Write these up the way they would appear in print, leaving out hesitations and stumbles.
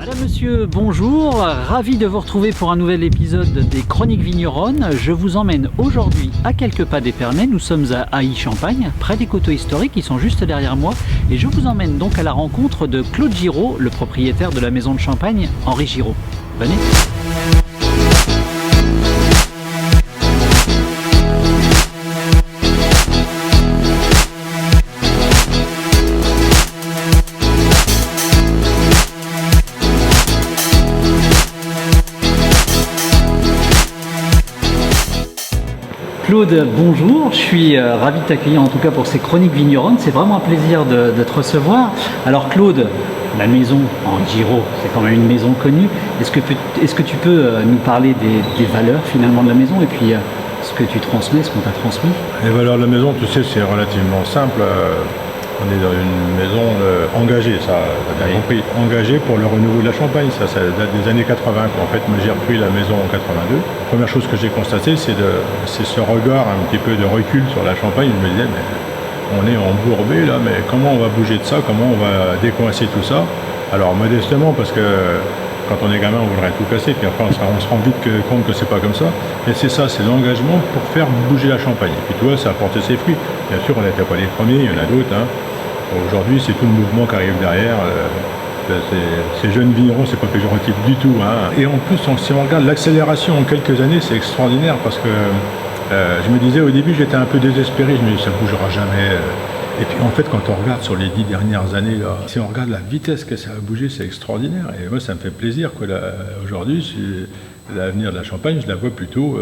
Madame, monsieur, bonjour, ravi de vous retrouver pour un nouvel épisode des Chroniques Vigneronnes. Je vous emmène aujourd'hui à quelques pas d'Épernay. Nous sommes à Ailly-Champagne, près des coteaux historiques qui sont juste derrière moi. Et je vous emmène donc à la rencontre de Claude Giraud, le propriétaire de la maison de champagne Henri Giraud. Venez. Claude, bonjour, je suis ravi de t'accueillir en tout cas pour ces chroniques vigneronnes, c'est vraiment un plaisir de te recevoir. Alors Claude, la maison Henri Giraud, c'est quand même une maison connue, est-ce que tu peux nous parler des valeurs finalement de la maison et puis ce que tu transmets, ce qu'on t'a transmis? Les valeurs de la maison, tu sais, c'est relativement simple. On est dans une maison engagée, ça, tu as bien compris, engagée pour le renouveau de la Champagne, ça date des années 80. En fait, moi j'ai repris la maison en 82. La première chose que j'ai constatée, c'est ce regard un petit peu de recul sur la Champagne. Je me disais, mais on est embourbé là, mais comment on va bouger de ça, comment on va décoincer tout ça? Alors modestement, parce que quand on est gamin, on voudrait tout casser, puis après on se rend vite compte que c'est pas comme ça. Mais c'est ça, c'est l'engagement pour faire bouger la Champagne. Et puis tu vois, ça a porté ses fruits. Bien sûr, on n'était pas les premiers, il y en a d'autres. Hein. Aujourd'hui, c'est tout le mouvement qui arrive derrière. Ces jeunes vignerons, c'est pas péjoratif du tout. Hein. Et en plus, si on regarde l'accélération en quelques années, c'est extraordinaire parce que je me disais au début, j'étais un peu désespéré. Je me disais, ça bougera jamais. Et puis en fait, quand on regarde sur les 10 dernières années, là, si on regarde la vitesse que ça a bougé, c'est extraordinaire. Et moi, ça me fait plaisir. Aujourd'hui, l'avenir de la Champagne, je la vois plutôt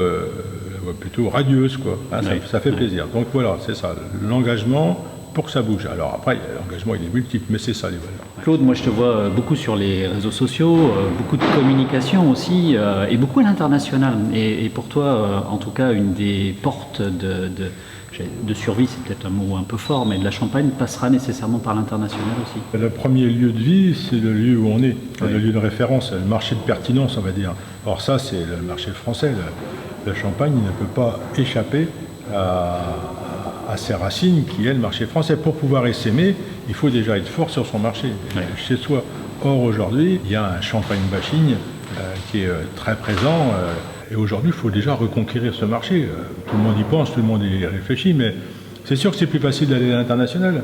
radieuse. Quoi. Hein, oui. Ça fait plaisir. Donc voilà, c'est ça, l'engagement pour que ça bouge. Alors après, l'engagement, il est multiple, mais c'est ça les valeurs. Claude, moi je te vois beaucoup sur les réseaux sociaux, beaucoup de communication aussi, et beaucoup à l'international. Et pour toi, en tout cas, une des portes de survie, c'est peut-être un mot un peu fort, mais de la Champagne passera nécessairement par l'international aussi. Le premier lieu de vie, c'est le lieu où on est, oui. Le lieu de référence, le marché de pertinence, on va dire. Or ça, c'est le marché français. La Champagne ne peut pas échapper à ses racines, qui est le marché français. Pour pouvoir s'aimer, il faut déjà être fort sur son marché, oui. Chez soi. Or, aujourd'hui, il y a un champagne bashing qui est très présent. Et aujourd'hui, il faut déjà reconquérir ce marché. Tout le monde y pense, tout le monde y réfléchit, mais c'est sûr que c'est plus facile d'aller à l'international.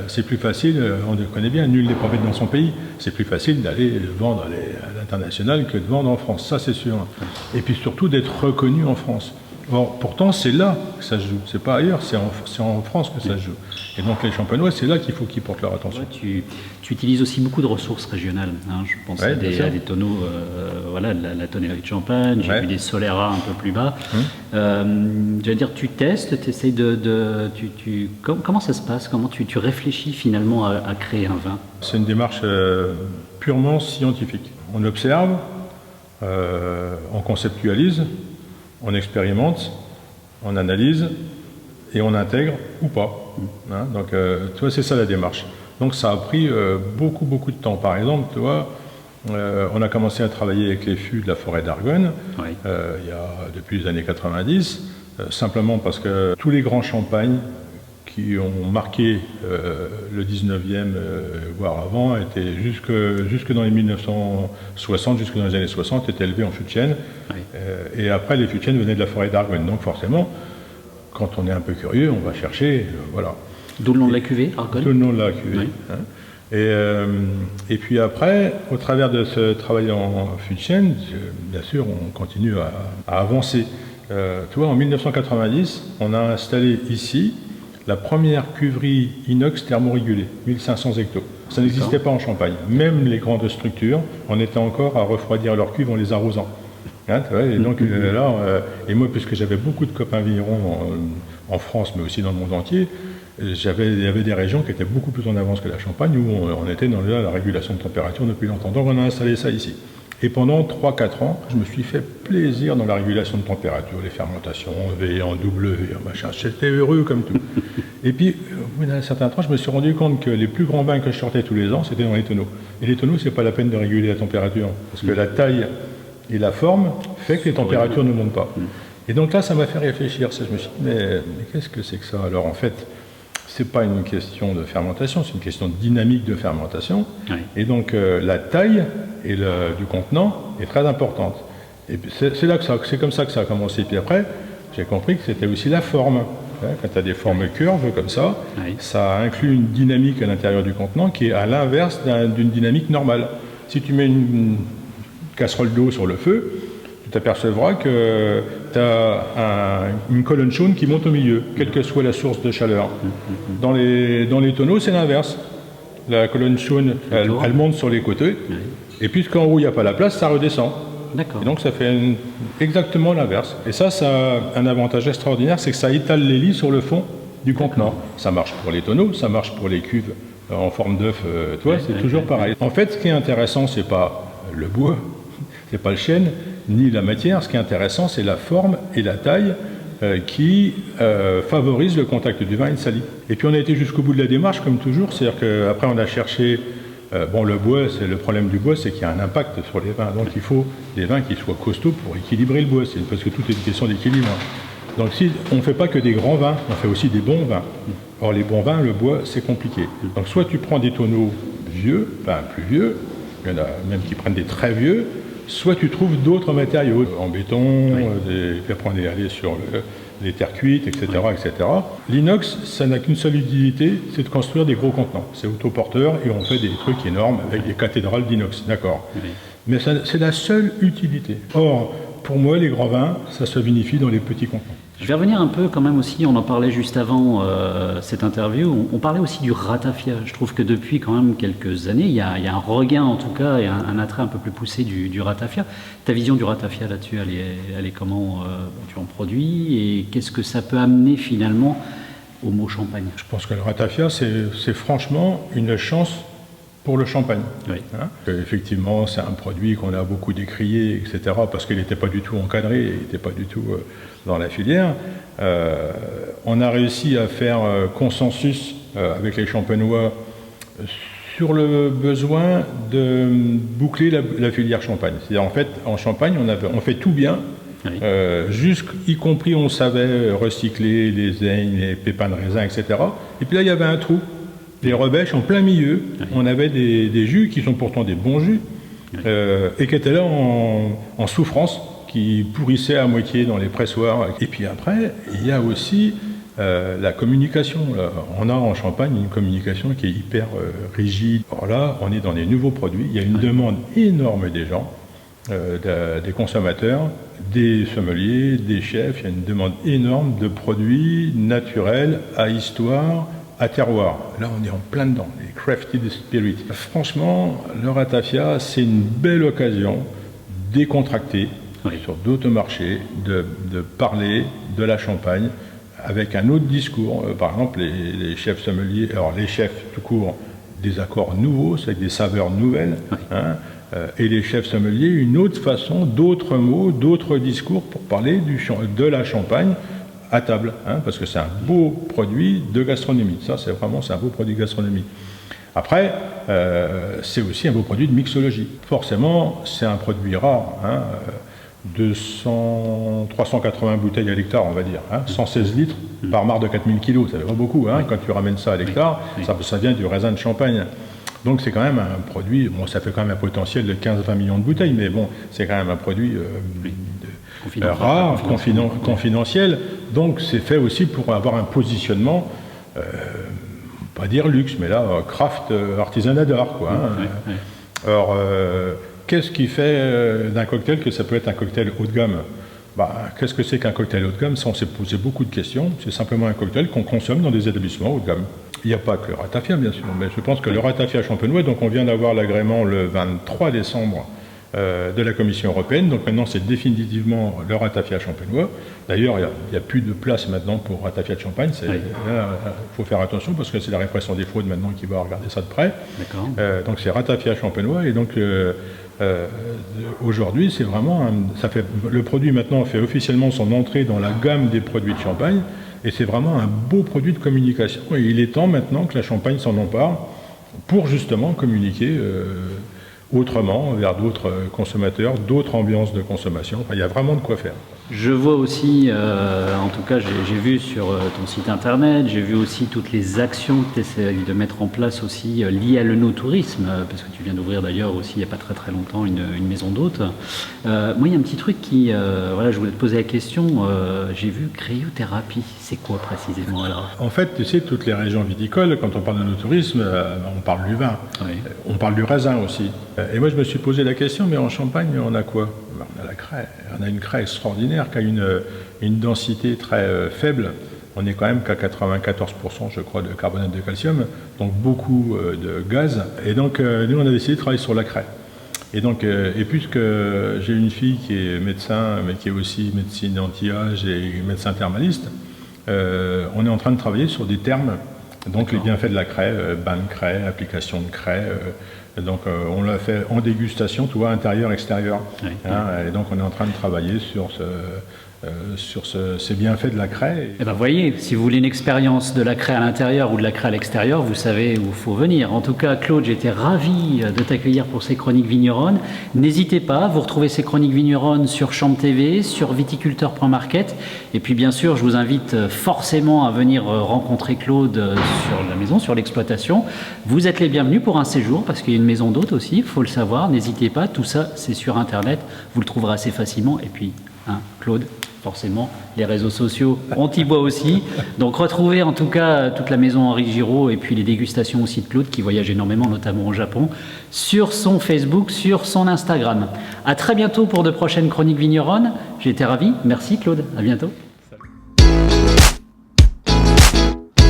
C'est plus facile, on le connaît bien, nul n'est prophète dans son pays. C'est plus facile d'aller vendre à l'international que de vendre en France, ça c'est sûr. Et puis surtout d'être reconnu en France. Or, pourtant, c'est là que ça se joue. C'est pas ailleurs, c'est en France que ça se joue. Et donc, les champenois, c'est là qu'il faut qu'ils portent leur attention. Ouais, tu utilises aussi beaucoup de ressources régionales. Hein. Je pense à des tonneaux, la tonnerie de Champagne. J'ai vu des Solera un peu plus bas. Je veux dire, tu testes, tu essayes comment ça se passe? Comment tu réfléchis finalement à créer un vin? C'est une démarche purement scientifique. On observe, on conceptualise, on expérimente, on analyse et on intègre ou pas. Hein, donc, tu vois, c'est ça la démarche. Donc, ça a pris beaucoup de temps. Par exemple, tu vois, on a commencé à travailler avec les fûts de la forêt d'Argonne depuis les années 90, simplement parce que tous les grands champagnes qui ont marqué le 19e, voire avant, étaient jusque dans les 1960, jusque dans les années 60, étaient élevés en fût de chêne. Oui. Et après, les fûts de chêne venaient de la forêt d'Argonne. Donc forcément, quand on est un peu curieux, on va chercher, voilà. D'où le nom de la cuvée, Argonne. D'où le nom de la cuvée. Oui. Hein. Et puis après, au travers de ce travail en fût de chêne, bien sûr, on continue à avancer. Tu vois, en 1990, on a installé ici la première cuverie inox thermorégulée, 1500 hectos. Ça n'existait pas en Champagne. Même les grandes structures, on était encore à refroidir leurs cuves en les arrosant. Hein, et donc et moi, puisque j'avais beaucoup de copains vignerons en France, mais aussi dans le monde entier, il y avait des régions qui étaient beaucoup plus en avance que la Champagne, où on était dans la régulation de température depuis longtemps. Donc on a installé ça ici. Et pendant 3-4 ans, je me suis fait plaisir dans la régulation de température, les fermentations, en V, en W, en machin. J'étais heureux comme tout. Et puis, au bout d'un certain temps, je me suis rendu compte que les plus grands vins que je sortais tous les ans, c'était dans les tonneaux. Et les tonneaux, c'est pas la peine de réguler la température, parce que la taille et la forme fait que les températures ne montent pas. Et donc là, ça m'a fait réfléchir. Je me suis dit, mais qu'est-ce que c'est que ça? Alors en fait, c'est pas une question de fermentation, c'est une question de dynamique de fermentation. Oui. Et donc la taille du contenant est très importante. Et c'est comme ça que ça a commencé. Puis après, j'ai compris que c'était aussi la forme. Quand tu as des formes curves comme ça, oui, ça inclut une dynamique à l'intérieur du contenant qui est à l'inverse d'une dynamique normale. Si tu mets une casserole d'eau sur le feu, tu t'apercevras que tu as une colonne chaude qui monte au milieu, quelle que soit la source de chaleur. Dans les tonneaux, c'est l'inverse. La colonne chaude, elle monte sur les côtés, oui, et puisqu'en haut, il n'y a pas la place, ça redescend. D'accord. Et donc ça fait exactement l'inverse. Et ça a un avantage extraordinaire, c'est que ça étale les lits sur le fond du contenant. Ça marche pour les tonneaux, ça marche pour les cuves en forme d'œuf, c'est toujours pareil. En fait, ce qui est intéressant, c'est pas le bois, c'est pas le chêne, ni la matière. Ce qui est intéressant, c'est la forme et la taille qui favorisent le contact du vin et de sa lie. Et puis on a été jusqu'au bout de la démarche, comme toujours, c'est-à-dire qu'après on a cherché. Le bois, le problème du bois, c'est qu'il y a un impact sur les vins. Donc il faut des vins qui soient costauds pour équilibrer le bois, parce que tout est une question d'équilibre. Donc si on ne fait pas que des grands vins, on fait aussi des bons vins. Or les bons vins, le bois, c'est compliqué. Donc soit tu prends des tonneaux vieux, plus vieux, il y en a même qui prennent des très vieux, soit tu trouves d'autres matériaux, en béton, oui, après on est allé sur les terres cuites, etc. Oui, etc. L'inox, ça n'a qu'une seule utilité, c'est de construire des gros contenants. C'est autoporteur et on fait des trucs énormes avec des cathédrales d'inox, d'accord. Oui. Mais c'est la seule utilité. Or, pour moi, les grands vins, ça se vinifie dans les petits contenants. Je vais revenir un peu quand même aussi, on en parlait juste avant cette interview, on parlait aussi du ratafia. Je trouve que depuis quand même quelques années, il y a un regain en tout cas et un attrait un peu plus poussé du ratafia. Ta vision du ratafia là-dessus, elle est comment tu en produis et qu'est-ce que ça peut amener finalement au mot champagne? Je pense que le ratafia, c'est franchement une chance pour le champagne. Oui. Effectivement, c'est un produit qu'on a beaucoup décrié, etc., parce qu'il n'était pas du tout encadré, il n'était pas du tout dans la filière. On a réussi à faire consensus avec les champenois sur le besoin de boucler la filière champagne. C'est-à-dire, en fait, en Champagne, on fait tout bien, oui, y compris on savait recycler les aignes, les pépins de raisin, etc. Et puis là, il y avait un trou. Des rebêches en plein milieu, oui, on avait des jus qui sont pourtant des bons jus, oui, et qui étaient là en souffrance, qui pourrissaient à moitié dans les pressoirs. Et puis après, il y a aussi la communication. On a en Champagne une communication qui est hyper rigide. Alors là, on est dans des nouveaux produits, il y a une, oui, demande énorme des gens, des consommateurs, des sommeliers, des chefs, il y a une demande énorme de produits naturels à histoire, à terroir. Là, on est en plein dedans, les crafted spirits. Franchement, le ratafia, c'est une belle occasion décontractée, oui, sur d'autres marchés, de parler de la Champagne avec un autre discours. Par exemple, les chefs sommeliers, alors les chefs tout court, des accords nouveaux, c'est avec des saveurs nouvelles, oui, et les chefs sommeliers, une autre façon, d'autres mots, d'autres discours pour parler de la Champagne à table, parce que c'est un beau produit de gastronomie. Ça, c'est un beau produit de gastronomie. Après, c'est aussi un beau produit de mixologie. Forcément, c'est un produit rare, 380 bouteilles à l'hectare, on va dire, 116 litres par mare de 4000 kilos, ça fait pas beaucoup, quand tu ramènes ça à l'hectare, oui, ça vient du raisin de Champagne. Donc c'est quand même un produit, bon, ça fait quand même un potentiel de 15-20 millions de bouteilles, mais bon, c'est quand même un produit rare, confidentiel, donc c'est fait aussi pour avoir un positionnement, pas dire luxe, mais là, craft, artisanat d'art, quoi. Oui, oui. Alors, qu'est-ce qui fait d'un cocktail que ça peut être un cocktail haut de gamme? Qu'est-ce que c'est qu'un cocktail haut de gamme? Ça, on s'est posé beaucoup de questions. C'est simplement un cocktail qu'on consomme dans des établissements haut de gamme. Il n'y a pas que le ratafia, bien sûr, mais je pense que le ratafia champenois, donc on vient d'avoir l'agrément le 23 décembre de la Commission européenne, donc maintenant c'est définitivement le ratafia champenois. D'ailleurs, il n'y a plus de place maintenant pour ratafia de Champagne. Il faut faire attention parce que c'est la répression des fraudes maintenant qui va regarder ça de près. Donc c'est ratafia champenois et donc aujourd'hui c'est vraiment le produit maintenant fait officiellement son entrée dans la gamme des produits de Champagne et c'est vraiment un beau produit de communication et il est temps maintenant que la Champagne s'en empare pour justement communiquer autrement, vers d'autres consommateurs, d'autres ambiances de consommation. Enfin, il y a vraiment de quoi faire. Je vois aussi, en tout cas j'ai vu sur ton site internet, j'ai vu aussi toutes les actions que tu essaies de mettre en place aussi liées à l'œnotourisme, parce que tu viens d'ouvrir d'ailleurs aussi il n'y a pas très longtemps une maison d'hôtes. Moi il y a un petit truc qui, voilà, je voulais te poser la question, j'ai vu cryothérapie, c'est quoi précisément alors? En fait, tu sais, toutes les régions viticoles, quand on parle d'œnotourisme, on parle du vin, Oui. on parle du raisin aussi. Et moi je me suis posé la question, mais en Champagne on a quoi? On a la craie, on a une craie extraordinaire qui a une densité très faible. On est quand même qu'à 94% je crois de carbonate de calcium, donc beaucoup de gaz. Et donc nous on a décidé de travailler sur la craie. Et donc, et puisque j'ai une fille qui est médecin, mais qui est aussi médecine anti-âge et médecin thermaliste, on est en train de travailler sur des termes, donc les bienfaits de la craie, bain de craie, application de craie. Donc on l'a fait en dégustation, tu vois, intérieur-extérieur. Oui. Et donc on est en train de travailler sur ces bienfaits de la craie. Eh ben voyez, si vous voulez une expérience de la craie à l'intérieur ou de la craie à l'extérieur, vous savez où il faut venir. En tout cas, Claude, j'étais ravi de t'accueillir pour ces chroniques vigneronnes. N'hésitez pas, vous retrouvez ces chroniques vigneronnes sur Champ TV, sur viticulteur.market. Et puis bien sûr, je vous invite forcément à venir rencontrer Claude sur la maison, sur l'exploitation. Vous êtes les bienvenus pour un séjour, parce qu'il y a une maison d'hôtes aussi, il faut le savoir. N'hésitez pas, tout ça c'est sur Internet, vous le trouverez assez facilement. Et puis, Claude, forcément, les réseaux sociaux, on y voit aussi. Donc retrouvez en tout cas toute la maison Henri Giraud et puis les dégustations aussi de Claude qui voyage énormément, notamment au Japon, sur son Facebook, sur son Instagram. À très bientôt pour de prochaines chroniques vigneronnes. J'ai été ravi. Merci Claude. À bientôt.